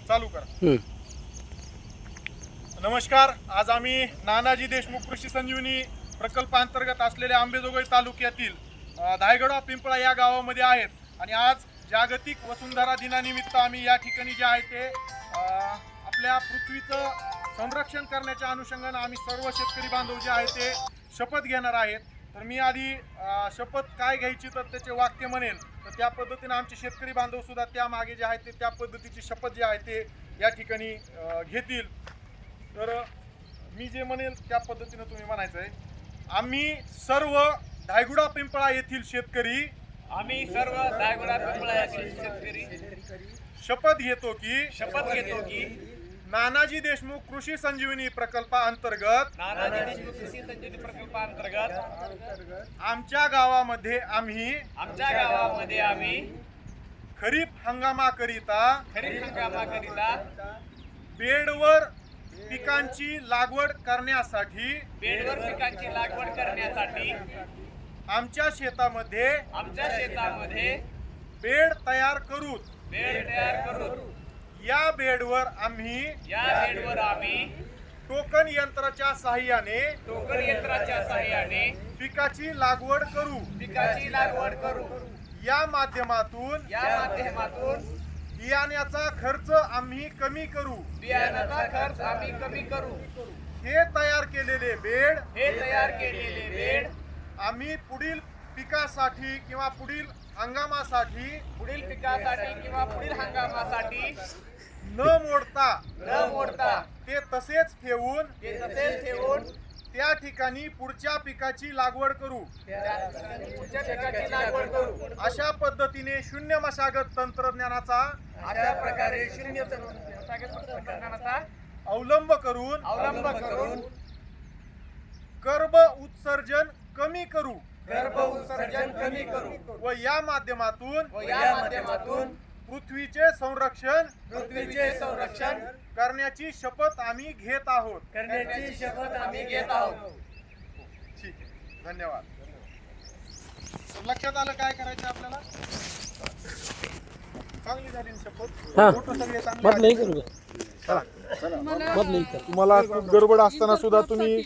चालू करा. नमस्कार. आज आम्ही नानाजी देशमुख कृषी संजीवनी प्रकल्पांतर्गत असलेल्या अंबेजोगाई तालुक्यातील धायगडा पिंपळा या गावामध्ये आहेत आणि आज जागतिक वसुंधरा दिनानिमित्त आम्ही या ठिकाणी जे आहे ते आपल्या पृथ्वीचं संरक्षण करण्याच्या अनुषंगाने आम्ही सर्व शेतकरी बांधव जे आहे ते शपथ घेणार आहेत. तर मी आधी शपथ काय घ्यायची तर त्याचे वाक्य म्हणेन, तर त्या पद्धतीने आमचे शेतकरी बांधव सुद्धा त्या मागे जे आहे ते त्या पद्धतीची शपथ जे आहे ते या ठिकाणी घेतील. तर मी जे म्हणेल त्या पद्धतीने तुम्ही म्हणायचं आहे. आम्ही सर्व धायगुडा पिंपळा येथील शेतकरी शपथ घेतो की नानाजी देशमुख कृषी संजीवनी प्रकल्पाअंतर्गत आमच्या गावामध्ये आम्ही खरीप हंगामाकरिता बेडवर पिकांची लागवड करण्यासाठी आमच्या शेतामध्ये बेड तयार करू. या बेडवर आम्ही टोकन यंत्राच्या सहाय्याने पिकाची लागवड करू. या माध्यमातून बियाण्याचा खर्च आम्ही कमी करू. हे तयार केलेले बेड आम्ही पुढील पिकासाठी किंवा पुढील हंगामासाठी न मोडता ते तसेच ठेवून त्या ठिकाणी पुढच्या पिकाची लागवड करू. अशा पद्धतीने शून्य मशागत तंत्रज्ञानाचा अवलंब करून गर्भ उत्सर्जन कमी करू व या माध्यमातून पृथ्वीचे संरक्षण करण्याची शपथ आम्ही घेत आहोत. ठीक आहे, धन्यवाद. लक्षात आलं काय करायचं आपल्याला? चांगली झाली ना शपथ. फोटो सगळे चांगले. तुम्हाला खूप गडबड असताना सुद्धा तुम्ही